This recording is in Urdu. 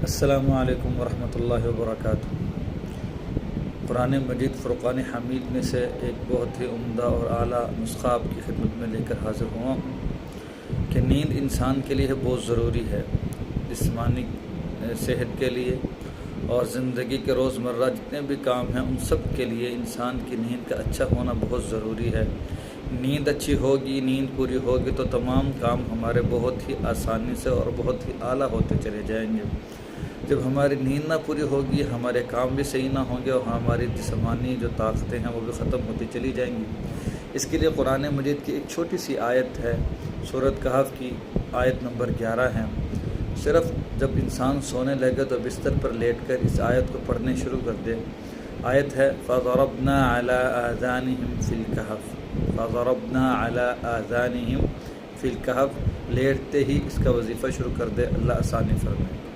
السلام علیکم ورحمۃ اللہ وبرکاتہ۔ قرآن مجید فرقان حمید میں سے ایک بہت ہی عمدہ اور اعلیٰ نسخہ آپ کی خدمت میں لے کر حاضر ہوا ہوں کہ نیند انسان کے لیے بہت ضروری ہے، جسمانی صحت کے لیے اور زندگی کے روزمرہ جتنے بھی کام ہیں ان سب کے لیے انسان کی نیند کا اچھا ہونا بہت ضروری ہے۔ نیند اچھی ہوگی، نیند پوری ہوگی تو تمام کام ہمارے بہت ہی آسانی سے اور بہت ہی اعلیٰ ہوتے چلے جائیں گے۔ جب ہماری نیند نہ پوری ہوگی ہمارے کام بھی صحیح نہ ہوں گے اور ہماری جسمانی جو طاقتیں ہیں وہ بھی ختم ہوتی چلی جائیں گی۔ اس کے لیے قرآن مجید کی ایک چھوٹی سی آیت ہے، سورۃ کہف کی آیت نمبر 11 ہے۔ صرف جب انسان سونے لگے تو بستر پر لیٹ کر اس آیت کو پڑھنے شروع کر دے۔ آیت ہے فَضَرَبْنَا عَلَىٰ آذَانِهِمْ فِي الْكَهْفِ، فَضَرَبْنَا عَلَىٰ آذَانِهِمْ فِي الْكَهْفِ، لیٹتے ہی اس کا وظیفہ شروع کر دے، اللہ آسانی فرمائے۔